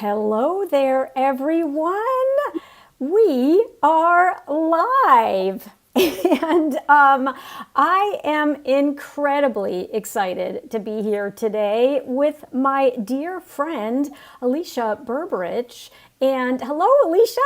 Hello there, everyone. We are live. And I am incredibly excited to be here today with my dear friend, Alicia Berberich. And hello, Alicia.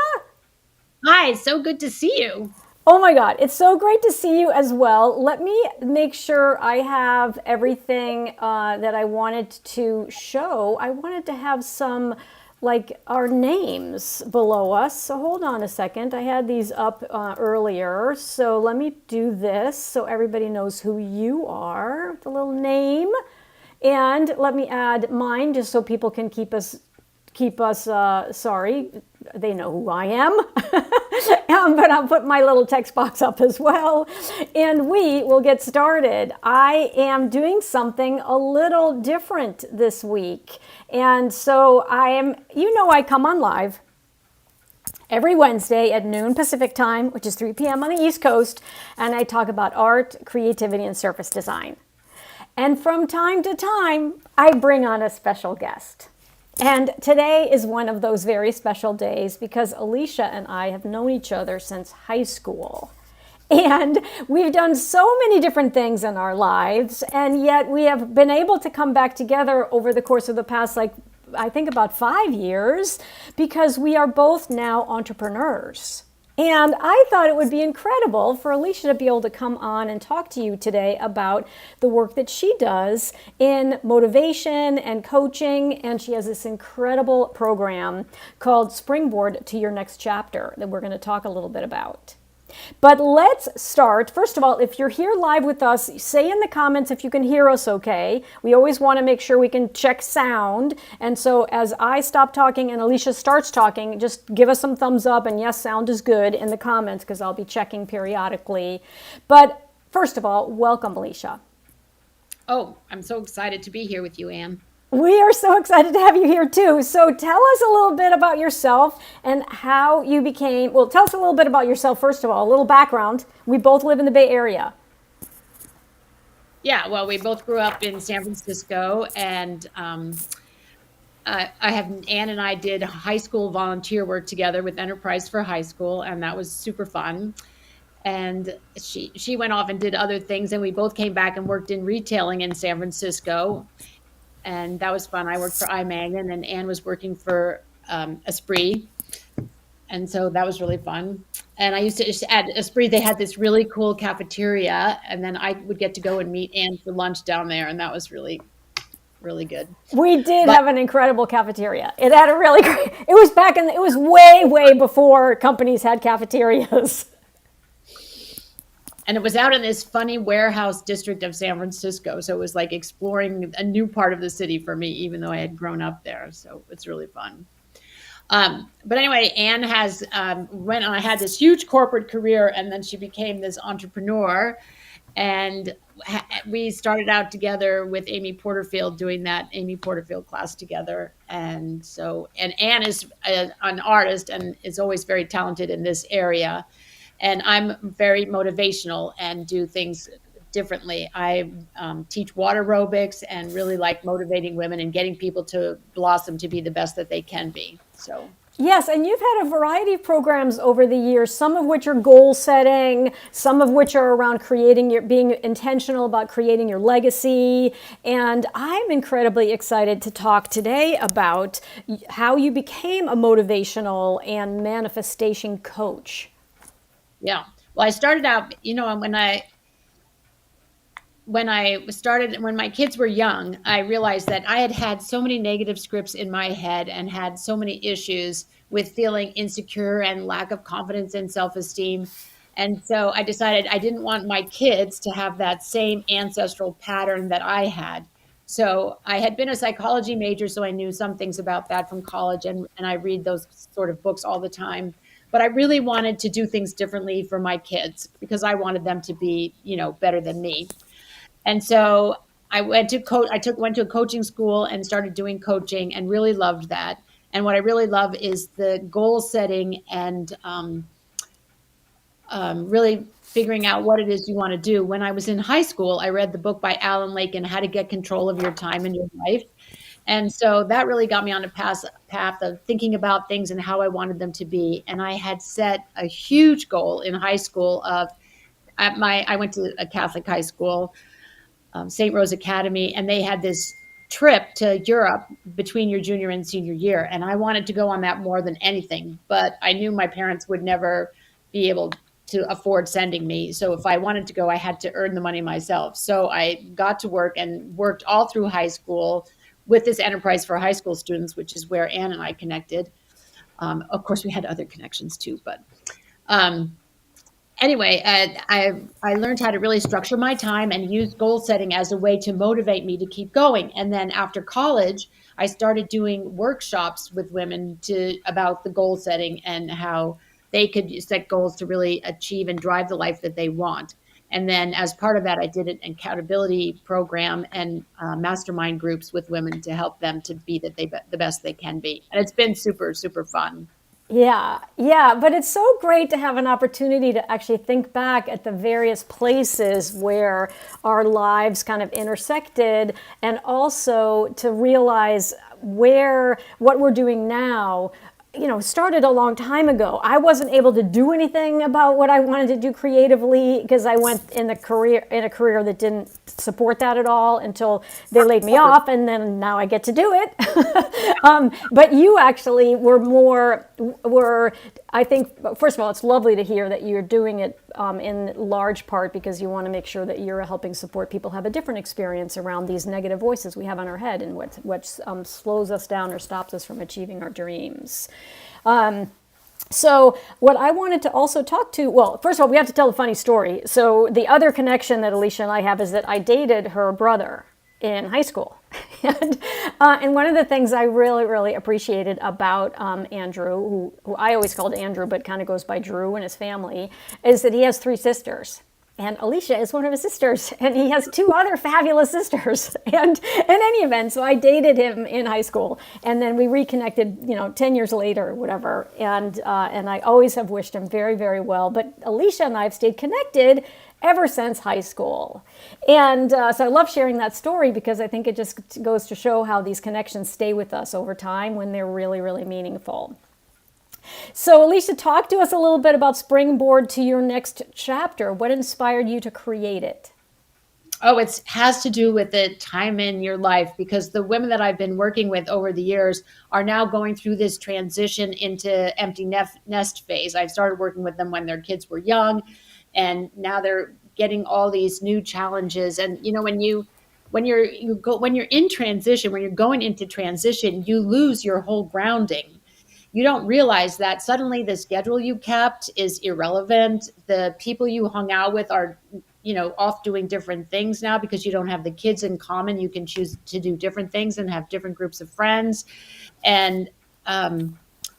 Hi, so good to see you. Oh my God, it's so great to see you as well. Let me make sure I have everything that I wanted to show. I wanted to have some, like, our names below us. So hold on a second. I had these up earlier. So let me do this so everybody knows who you are, the little name. And let me add mine just so people can keep us sorry, they know who I am. But I'll put my little text box up as well. And we will get started. I am doing something a little different this week. And so I come on live every Wednesday at noon Pacific time, which is 3 p.m. on the East Coast. And I talk about art, creativity, and surface design. And from time to time, I bring on a special guest. And today is one of those very special days because Alicia and I have known each other since high school. And we've done so many different things in our lives, and yet we have been able to come back together over the course of the past, I think about 5 years, because we are both now entrepreneurs. And I thought it would be incredible for Alicia to be able to come on and talk to you today about the work that she does in motivation and coaching. And she has this incredible program called Springboard to Your Next Chapter that we're going to talk a little bit about. But let's start. First of all, if you're here live with us, say in the comments if you can hear us okay. We always want to make sure we can check sound. And so as I stop talking and Alicia starts talking, just give us some thumbs up and yes, sound is good in the comments because I'll be checking periodically. But first of all, welcome, Alicia. Oh, I'm so excited to be here with you, Anne. We are so excited to have you here too. So tell us a little bit about yourself and how you became, well, tell us a little bit about yourself first of all, a little background. We both live in the Bay Area. Yeah, well, we both grew up in San Francisco, and Anne and I did high school volunteer work together with Enterprise for High School, and that was super fun. And she went off and did other things, and we both came back and worked in retailing in San Francisco, and that was fun. I worked for iMag, and then Anne was working for Esprit. And so that was really fun. And I used to just at Esprit, they had this really cool cafeteria, and then I would get to go and meet Anne for lunch down there, and that was really, really good. We did But have an incredible cafeteria. It had a really great, it was way, way before companies had cafeterias. and it was out in this funny warehouse district of San Francisco, so it was like exploring a new part of the city for me, even though I had grown up there. So it's really fun. But anyway, Anne has went on. I had this huge corporate career, and then she became this entrepreneur. And we started out together with Amy Porterfield doing that Amy Porterfield class together. And Anne is an artist and is always very talented in this area. And I'm very motivational and do things differently. I teach water aerobics and really like motivating women and getting people to blossom to be the best that they can be. So Yes, and you've had a variety of programs over the years, some of which are goal setting, some of which are around being intentional about creating your legacy. And I'm incredibly excited to talk today about how you became a motivational and manifestation coach. yeah. Well, I started out, when my kids were young, I realized that I had had so many negative scripts in my head and had so many issues with feeling insecure and lack of confidence and self-esteem. And so I decided I didn't want my kids to have that same ancestral pattern that I had. So I had been a psychology major, so I knew some things about that from college, and I read those sort of books all the time. But I really wanted to do things differently for my kids because I wanted them to be, better than me. And so I went to a coaching school and started doing coaching and really loved that. And what I really love is the goal setting and really figuring out what it is you want to do. When I was in high school, I read the book by Alan Lake and How to Get Control of Your Time and Your Life. And so that really got me on a path of thinking about things and how I wanted them to be. And I had set a huge goal in high school of I went to a Catholic high school, St. Rose Academy, and they had this trip to Europe between your junior and senior year. And I wanted to go on that more than anything, but I knew my parents would never be able to afford sending me. So if I wanted to go, I had to earn the money myself. So I got to work and worked all through high school with this enterprise for high school students, which is where Anne and I connected. Of course, we had other connections too, but anyway, I learned how to really structure my time and use goal setting as a way to motivate me to keep going. And then after college, I started doing workshops with women about the goal setting and how they could set goals to really achieve and drive the life that they want. And then as part of that, I did an accountability program and mastermind groups with women to help them to be the best they can be. And it's been super, super fun. Yeah, yeah, but it's so great to have an opportunity to actually think back at the various places where our lives kind of intersected, and also to realize where what we're doing now, started a long time ago. I wasn't able to do anything about what I wanted to do creatively because I went in a career that didn't support that at all until they laid me off, and then now I get to do it. But you actually were, I think, first of all, it's lovely to hear that you're doing it in large part because you want to make sure that you're helping support people have a different experience around these negative voices we have in our head and what slows us down or stops us from achieving our dreams. So what I wanted to also talk to, well, first of all, we have to tell a funny story. So the other connection that Alicia and I have is that I dated her brother in high school. And one of the things I really, really appreciated about Andrew, who I always called Andrew, but kind of goes by Drew and his family, is that he has 3 sisters. And Alicia is one of his sisters, and he has 2 other fabulous sisters. And in any event, so I dated him in high school, and then we reconnected, 10 years later or whatever. And I always have wished him very, very well. But Alicia and I have stayed connected ever since high school. And so I love sharing that story because I think it just goes to show how these connections stay with us over time when they're really, really meaningful. So Alicia, talk to us a little bit about Springboard to your next chapter. What inspired you to create it? Oh, it has to do with the time in your life, because the women that I've been working with over the years are now going through this transition into empty nest phase. I started working with them when their kids were young, and now they're getting all these new challenges. And when you're in transition, when you're going into transition, you lose your whole grounding. You don't realize that suddenly the schedule you kept is irrelevant. The people you hung out with are, off doing different things now because you don't have the kids in common. You can choose to do different things and have different groups of friends. And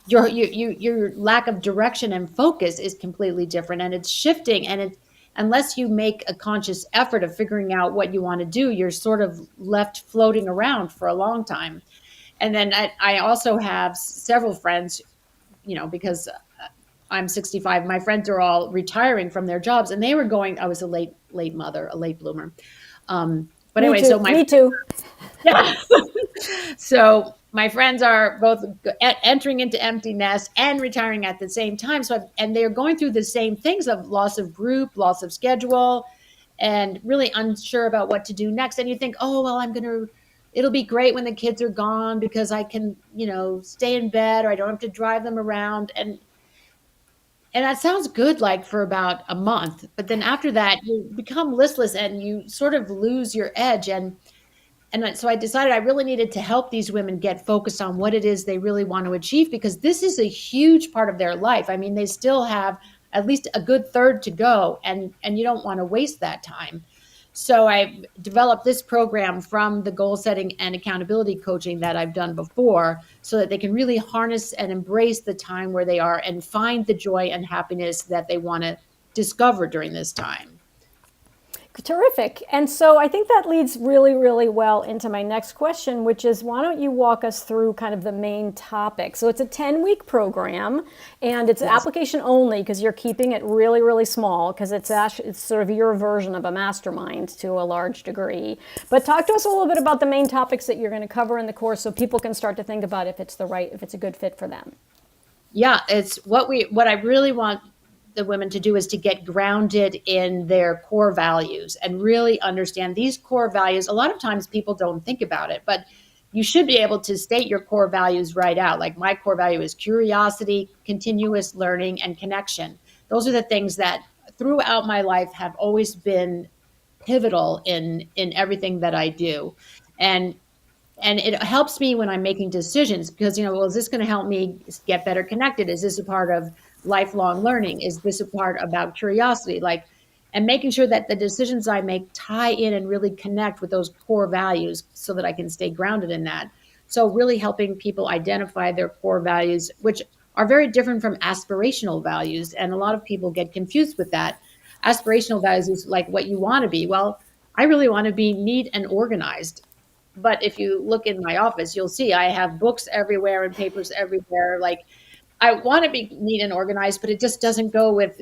your lack of direction and focus is completely different, and it's shifting. And unless you make a conscious effort of figuring out what you want to do, you're sort of left floating around for a long time. And then I also have several friends, because I'm 65, my friends are all retiring from their jobs, and they were going, I was a late mother, a late bloomer. But anyway, Me too. Yeah. So my friends are both entering into empty nest and retiring at the same time. And they're going through the same things of loss of group, loss of schedule, and really unsure about what to do next. And you think, oh, well, it'll be great when the kids are gone because I can, stay in bed, or I don't have to drive them around. And that sounds good, like for about a month. But then after that, you become listless and you sort of lose your edge. And so I decided I really needed to help these women get focused on what it is they really want to achieve, because this is a huge part of their life. I mean, they still have at least a good third to go, and you don't want to waste that time. So I developed this program from the goal setting and accountability coaching that I've done before, so that they can really harness and embrace the time where they are and find the joy and happiness that they want to discover during this time. Terrific. And so I think that leads really, really well into my next question, which is why don't you walk us through kind of the main topic? So it's a 10-week program and it's Yes. application only because you're keeping it really, really small because it's sort of your version of a mastermind to a large degree. But talk to us a little bit about the main topics that you're going to cover in the course so people can start to think about if it's if it's a good fit for them. Yeah, it's what I really want the women to do is to get grounded in their core values and really understand these core values. A lot of times people don't think about it, but you should be able to state your core values right out. Like my core value is curiosity, continuous learning, and connection. Those are the things that throughout my life have always been pivotal in everything that I do. And and it helps me when I'm making decisions because, well, is this going to help me get better connected? Is this a part of lifelong learning? Is this a part about curiosity? And making sure that the decisions I make tie in and really connect with those core values so that I can stay grounded in that. So really helping people identify their core values, which are very different from aspirational values. And a lot of people get confused with that. Aspirational values is like what you want to be. Well, I really want to be neat and organized, but if you look in my office, you'll see I have books everywhere and papers everywhere. Like I want to be neat and organized, but it just doesn't go with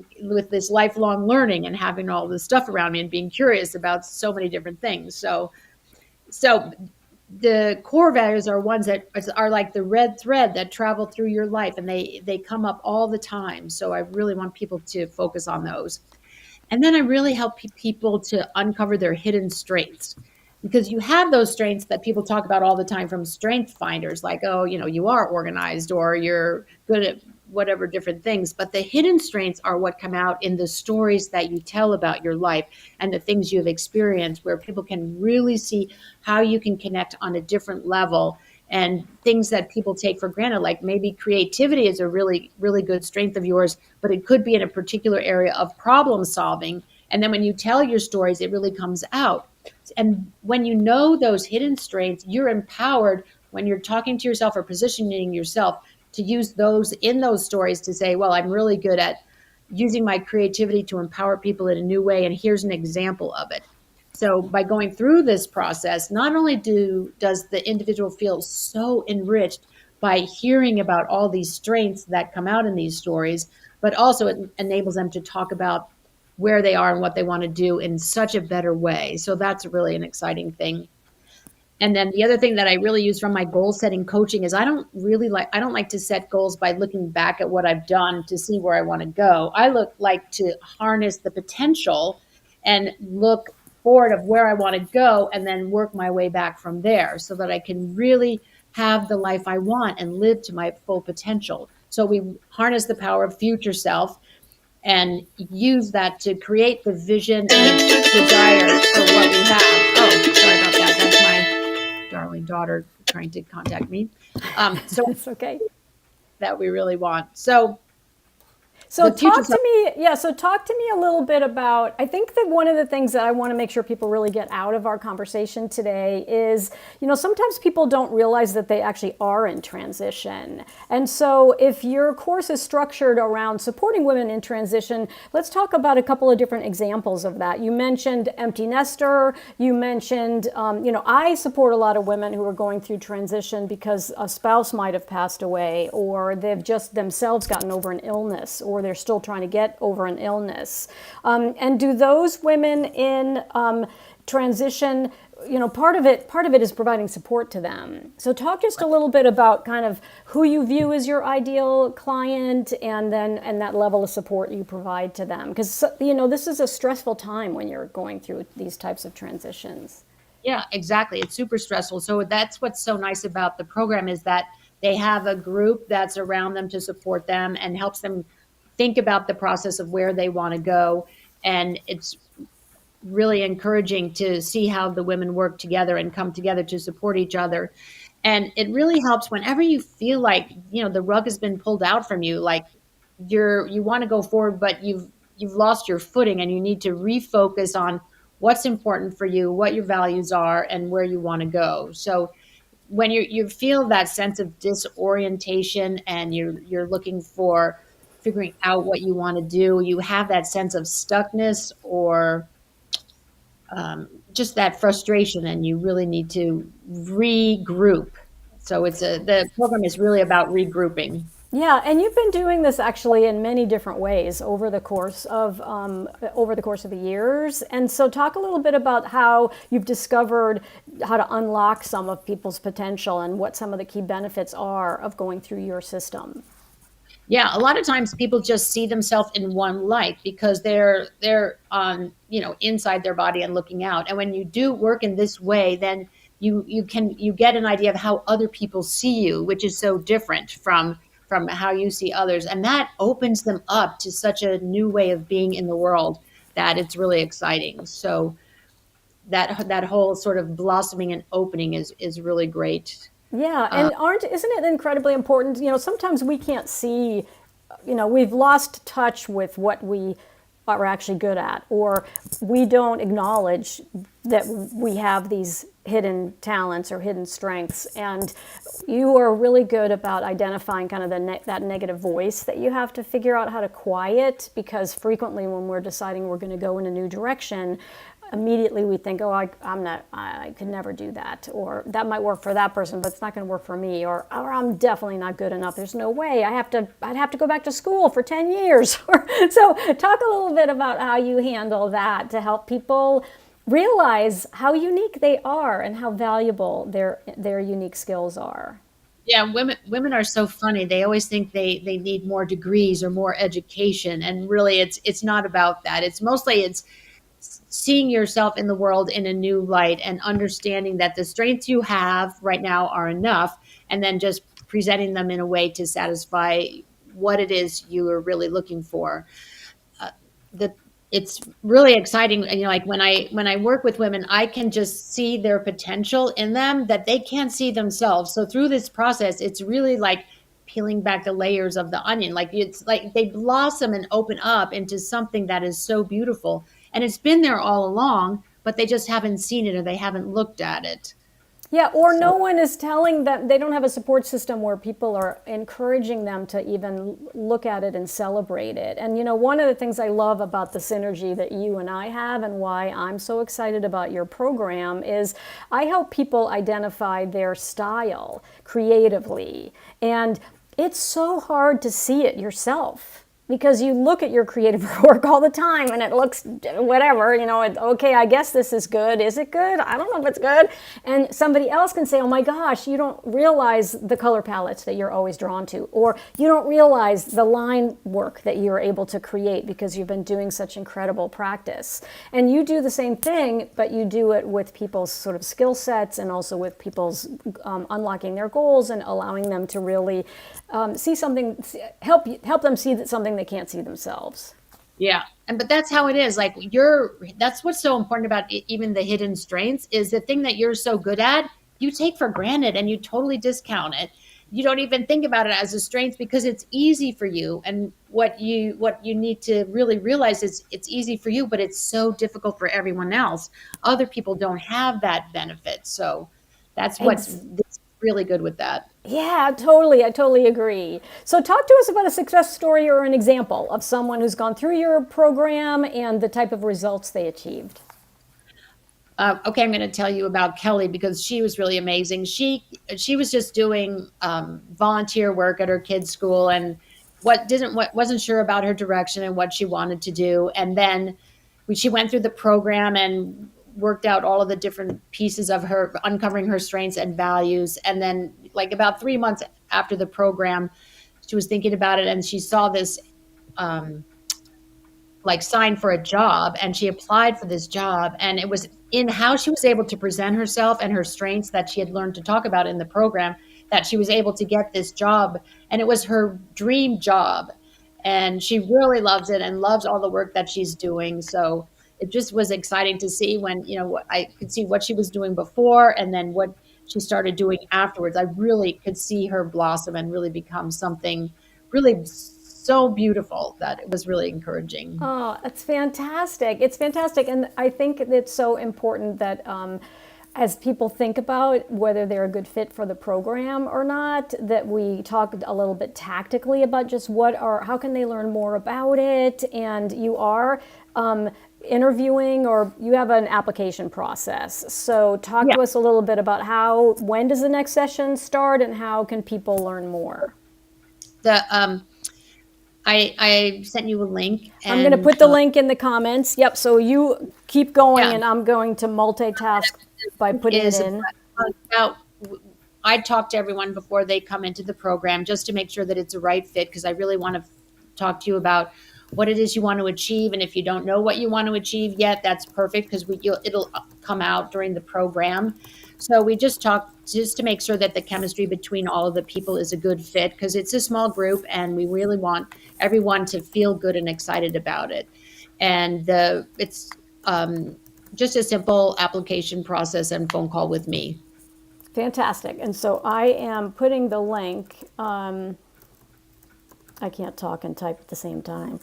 this lifelong learning and having all this stuff around me and being curious about so many different things. So the core values are ones that are like the red thread that travel through your life, and they come up all the time. So I really want people to focus on those. And then I really help people to uncover their hidden strengths, because you have those strengths that people talk about all the time from strength finders, like, oh, you are organized or you're good at whatever different things. But the hidden strengths are what come out in the stories that you tell about your life and the things you've experienced, where people can really see how you can connect on a different level, and things that people take for granted, like maybe creativity is a really, really good strength of yours, but it could be in a particular area of problem solving. And then when you tell your stories, it really comes out. And when you know those hidden strengths, you're empowered when you're talking to yourself or positioning yourself to use those in those stories to say, well, I'm really good at using my creativity to empower people in a new way. And here's an example of it. So by going through this process, not only does the individual feel so enriched by hearing about all these strengths that come out in these stories, but also it enables them to talk about where they are and what they want to do in such a better way. So that's really an exciting thing. And then the other thing that I really use from my goal setting coaching is I don't like to set goals by looking back at what I've done to see where I want to go. I like to harness the potential and look forward of where I want to go and then work my way back from there so that I can really have the life I want and live to my full potential. So we harness the power of future self and use that to create the vision and desire for what we have. Oh, sorry about that. That's my darling daughter trying to contact me. So That's okay. that we really want. So So the future talk self. to me, yeah, so talk to me a little bit about, I think that one of the things that I want to make sure people really get out of our conversation today is, sometimes people don't realize that they actually are in transition. And so if your course is structured around supporting women in transition, let's talk about a couple of different examples of that. You mentioned empty nester, you mentioned, I support a lot of women who are going through transition because a spouse might have passed away, or they've just themselves gotten over an illness, or they're still trying to get over an illness. And do those women in transition, part of it is providing support to them. So talk just a little bit about kind of who you view as your ideal client, and that level of support you provide to them. Because, this is a stressful time when you're going through these types of transitions. Yeah, exactly. It's super stressful. So that's what's so nice about the program is that they have a group that's around them to support them and helps them think about the process of where they want to go. And it's really encouraging to see how the women work together and come together to support each other. And it really helps whenever you feel like, the rug has been pulled out from you, like you want to go forward, but you've lost your footing and you need to refocus on what's important for you, what your values are, and where you want to go. So when you feel that sense of disorientation and you're looking for figuring out what you want to do, you have that sense of stuckness or just that frustration, and you really need to regroup. So the program is really about regrouping. Yeah, and you've been doing this actually in many different ways over the course of the years. And so, talk a little bit about how you've discovered how to unlock some of people's potential and what some of the key benefits are of going through your system. Yeah, a lot of times people just see themselves in one light because they're on, inside their body and looking out. And when you do work in this way, then you get an idea of how other people see you, which is so different from how you see others. And that opens them up to such a new way of being in the world that it's really exciting. So that whole sort of blossoming and opening is really great. Yeah, and isn't it incredibly important? Sometimes we can't see, we've lost touch with what we are actually good at, or we don't acknowledge that we have these hidden talents or hidden strengths. And you are really good about identifying kind of that negative voice that you have to figure out how to quiet, because frequently when we're deciding we're going to go in a new direction, immediately we think, oh, I could never do that, or that might work for that person, but it's not going to work for me, or I'm definitely not good enough. There's no way. I'd have to go back to school for 10 years. So talk a little bit about how you handle that to help people realize how unique they are and how valuable their unique skills are. Yeah, women are so funny. They always think they need more degrees or more education, and really it's not about that. It's seeing yourself in the world in a new light and understanding that the strengths you have right now are enough, and then just presenting them in a way to satisfy what it is you are really looking for. The It's really exciting. Like when I work with women, I can just see their potential in them that they can't see themselves. So through this process, it's really like peeling back the layers of the onion. Like it's like they blossom and open up into something that is so beautiful, and it's been there all along, but they just haven't seen it or they haven't looked at it. Yeah, or no So one is telling them, they don't have a support system where people are encouraging them to even look at it and celebrate it. And one of the things I love about the synergy that you and I have, and why I'm so excited about your program, is I help people identify their style creatively. And it's so hard to see it yourself, because you look at your creative work all the time and it looks whatever, okay, I guess this is good. Is it good? I don't know if it's good. And somebody else can say, oh my gosh, you don't realize the color palettes that you're always drawn to, or you don't realize the line work that you're able to create because you've been doing such incredible practice. And you do the same thing, but you do it with people's sort of skill sets, and also with people's unlocking their goals and allowing them to really see something, help them see that something they can't see themselves. yeah, but that's how it is. Like that's what's so important about even the hidden strengths is the thing that you're so good at, you take for granted and you totally discount it. You don't even think about it as a strength because it's easy for you. And what you need to really realize is it's easy for you, but it's so difficult for everyone else. Other people don't have that benefit. So that's that's really good with that. Yeah, totally. I totally agree. So, talk to us about a success story or an example of someone who's gone through your program and the type of results they achieved. Okay, I'm going to tell you about Kelly because she was really amazing. She was just doing volunteer work at her kids' school, and wasn't sure about her direction and what she wanted to do. And then she went through the program and worked out all of the different pieces of her uncovering her strengths and values. And then, like about 3 months after the program, she was thinking about it, and she saw this like sign for a job, and she applied for this job, and it was in how she was able to present herself and her strengths that she had learned to talk about in the program that she was able to get this job, and it was her dream job, and she really loves it and loves all the work that she's doing. So it just was exciting to see when I could see what she was doing before and then what she started doing afterwards. I really could see her blossom and really become something really so beautiful that it was really encouraging. Oh, it's fantastic. It's fantastic. And I think it's so important that as people think about whether they're a good fit for the program or not, that we talk a little bit tactically about just how can they learn more about it. And you are interviewing, or you have an application process. So talk Yeah. to us a little bit about when does the next session start and how can people learn more? I sent you a link, I'm going to and put the link in the comments. Yep. So you keep going, yeah, and I'm going to multitask by putting it is in. about. I talk to everyone before they come into the program just to make sure that it's a right fit, because I really want to talk to you about what it is you want to achieve. And if you don't know what you want to achieve yet, that's perfect, because it'll come out during the program. So we just talk just to make sure that the chemistry between all of the people is a good fit, because it's a small group and we really want everyone to feel good and excited about it. And it's just a simple application process and phone call with me. Fantastic. And so I am putting the link. I can't talk and type at the same time.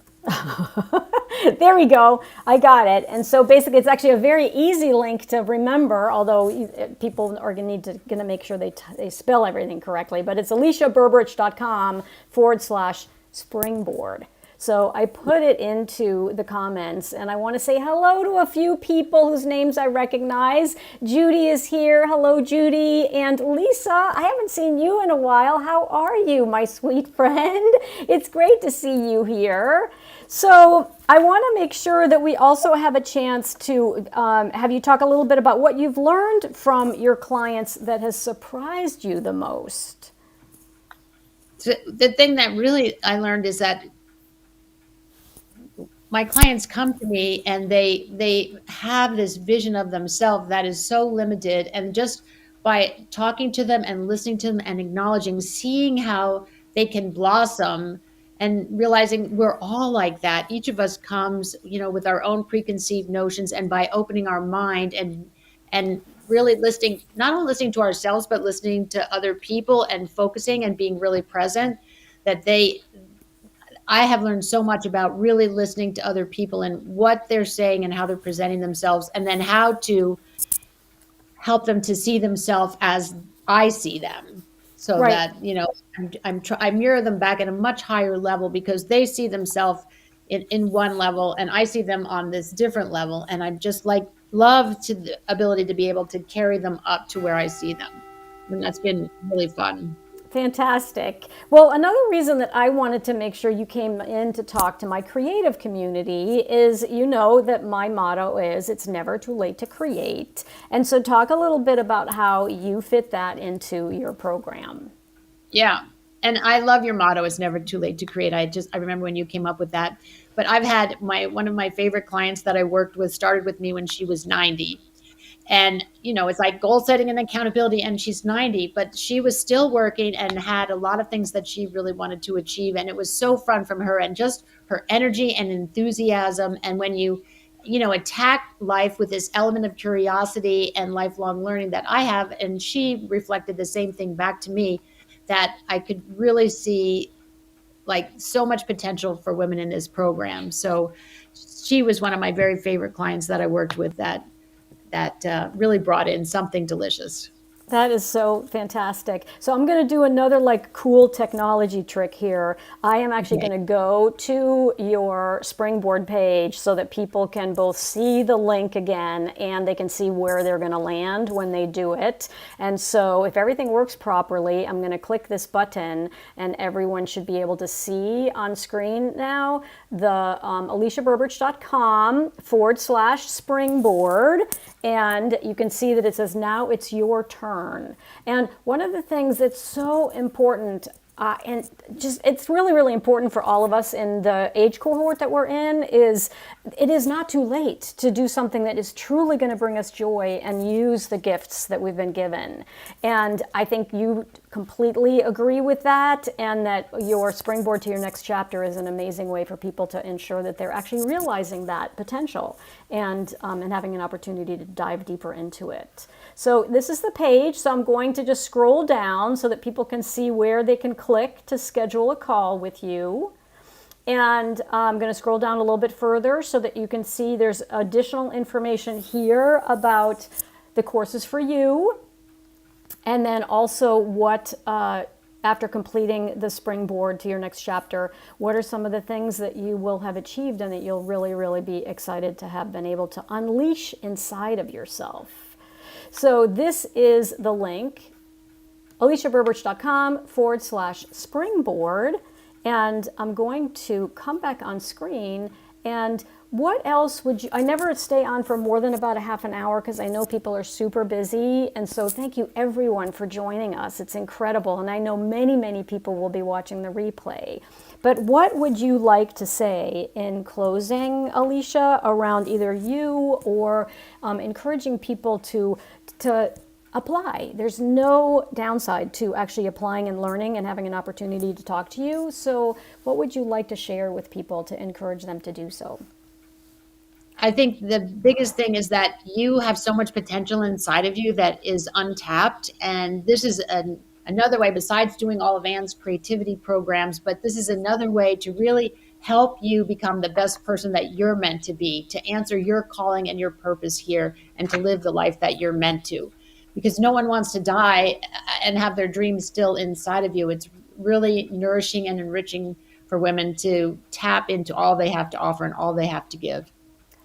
There we go. I got it. And so basically, it's actually a very easy link to remember, although people are going to make sure they spell everything correctly. But it's aliciaberberich.com/springboard. So I put it into the comments, and I want to say hello to a few people whose names I recognize. Judy is here. Hello, Judy. And Lisa, I haven't seen you in a while. How are you, my sweet friend? It's great to see you here. So I want to make sure that we also have a chance to have you talk a little bit about what you've learned from your clients that has surprised you the most. So the thing that really I learned is that my clients come to me and they have this vision of themselves that is so limited, and just by talking to them and listening to them and acknowledging, seeing how they can blossom, and realizing we're all like that. Each of us comes, with our own preconceived notions, and by opening our mind and really listening, not only listening to ourselves, but listening to other people and focusing and being really present, that I have learned so much about really listening to other people and what they're saying and how they're presenting themselves, and then how to help them to see themselves as I see them, so Right. that, I mirror them back at a much higher level, because they see themselves in one level and I see them on this different level. And I just love to the ability to be able to carry them up to where I see them. And that's been really fun. Fantastic. Well, another reason that I wanted to make sure you came in to talk to my creative community is, that my motto is it's never too late to create. And so talk a little bit about how you fit that into your program. Yeah. And I love your motto, it's never too late to create. I remember when you came up with that. But I've had one of my favorite clients that I worked with started with me when she was 90. And, it's like goal setting and accountability, and she's 90, but she was still working and had a lot of things that she really wanted to achieve. And it was so fun from her, and just her energy and enthusiasm. And when you attack life with this element of curiosity and lifelong learning that I have, and she reflected the same thing back to me, that I could really see so much potential for women in this program. So she was one of my very favorite clients that I worked with, that really brought in something delicious. That is so fantastic. So I'm going to do another cool technology trick here. I am actually Okay. going to go to your Springboard page so that people can both see the link again and they can see where they're going to land when they do it. And so if everything works properly, I'm going to click this button and everyone should be able to see on screen now the aliciaberberich.com/springboard. And you can see that it says, now it's your turn. And one of the things that's so important, and just it's really, really important for all of us in the age cohort that we're in, is it is not too late to do something that is truly going to bring us joy and use the gifts that we've been given. And I think you completely agree with that, and that your Springboard to your next chapter is an amazing way for people to ensure that they're actually realizing that potential and having an opportunity to dive deeper into it. So this is the page. So I'm going to just scroll down so that people can see where they can click to schedule a call with you. And I'm going to scroll down a little bit further so that you can see there's additional information here about the courses for you. And then also what after completing the springboard to your next chapter, what are some of the things that you will have achieved and that you'll really, really be excited to have been able to unleash inside of yourself? So this is the link, aliciaberberich.com/springboard. And I'm going to come back on screen. And what else would you, I never stay on for more than about a half an hour because I know people are super busy. And so thank you everyone for joining us. It's incredible. And I know many, many people will be watching the replay. But what would you like to say in closing, Alicia, around either you or encouraging people to apply? There's no downside to actually applying and learning and having an opportunity to talk to you. So what would you like to share with people to encourage them to do so? I think the biggest thing is that you have so much potential inside of you that is untapped. And this is another way, besides doing all of Anne's creativity programs, but this is another way to really help you become the best person that you're meant to be, to answer your calling and your purpose here, and to live the life that you're meant to. Because no one wants to die and have their dreams still inside of you. It's really nourishing and enriching for women to tap into all they have to offer and all they have to give.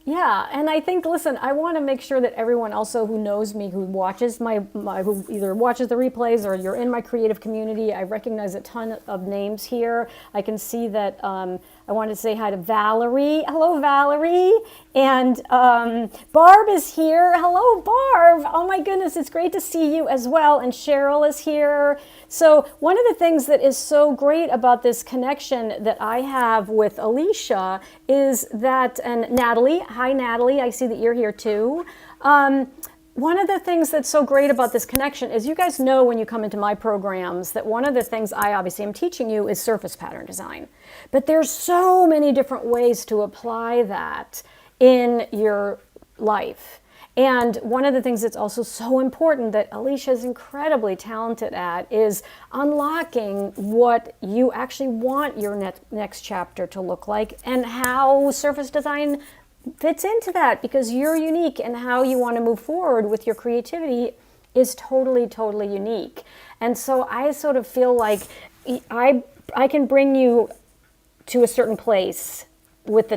Yeah, and I think, listen, I want to make sure that everyone also who knows me, who watches who either watches the replays or you're in my creative community, I recognize a ton of names here. I can see that I want to say hi to Valerie. Hello, Valerie. And Barb is here. Hello, Barb. Oh my goodness, it's great to see you as well. And Cheryl is here. So one of the things that is so great about this connection that I have with Alicia is that, and Natalie, hi Natalie, I see that you're here too. One of the things that's so great about this connection is you guys know when you come into my programs that one of the things I obviously am teaching you is surface pattern design. But there's so many different ways to apply that in your life. And one of the things that's also so important that Alicia is incredibly talented at is unlocking what you actually want your next chapter to look like and how surface design fits into that, because you're unique and how you want to move forward with your creativity is totally, totally unique. And so I sort of feel like I can bring you to a certain place with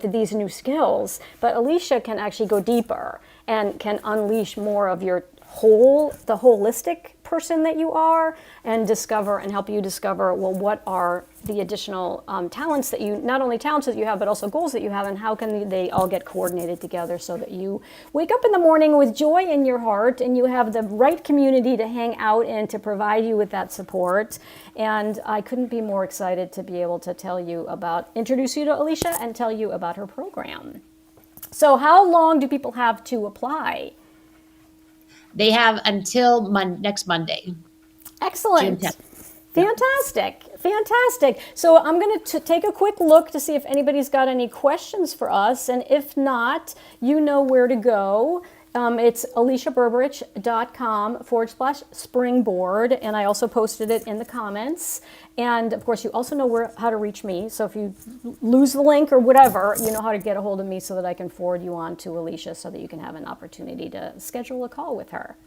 these new skills, but Alicia can actually go deeper and can unleash more of the holistic person that you are, and discover and help you discover, well, what are the additional talents that you, not only talents that you have, but also goals that you have, and how can they all get coordinated together so that you wake up in the morning with joy in your heart and you have the right community to hang out in to provide you with that support. And I couldn't be more excited to be able to introduce you to Alicia and tell you about her program. So how long do people have to apply? They have until next Monday. Excellent. Fantastic. Fantastic. So I'm going to take a quick look to see if anybody's got any questions for us. And if not, you know where to go. It's aliciaberberich.com/springboard. And I also posted it in the comments. And of course, you also know how to reach me. So if you lose the link or whatever, you know how to get a hold of me so that I can forward you on to Alicia so that you can have an opportunity to schedule a call with her.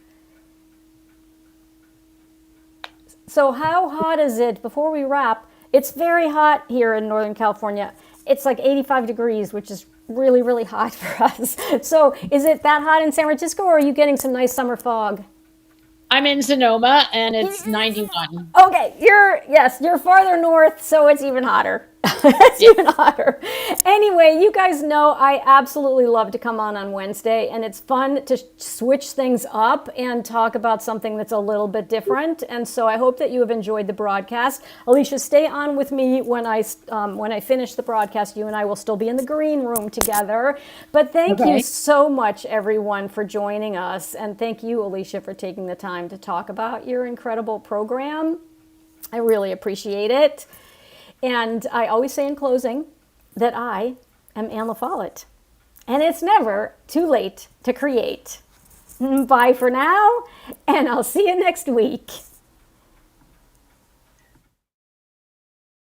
So how hot is it? Before we wrap, it's very hot here in Northern California. It's like 85 degrees, which is really, really hot for us. So is it that hot in San Francisco, or are you getting some nice summer fog? I'm in Sonoma, and it's 91. Okay, you're farther north, so it's even hotter. It's even hotter. Anyway, you guys know I absolutely love to come on Wednesday, and it's fun to switch things up and talk about something that's a little bit different. And so I hope that you have enjoyed the broadcast. Alicia, stay on with me when I finish the broadcast. You and I will still be in the green room together. But thank you so much, everyone, for joining us, and thank you, Alicia, for taking the time to talk about your incredible program. I really appreciate it. And I always say in closing that I am Anne Follett, and it's never too late to create. Bye for now, and I'll see you next week.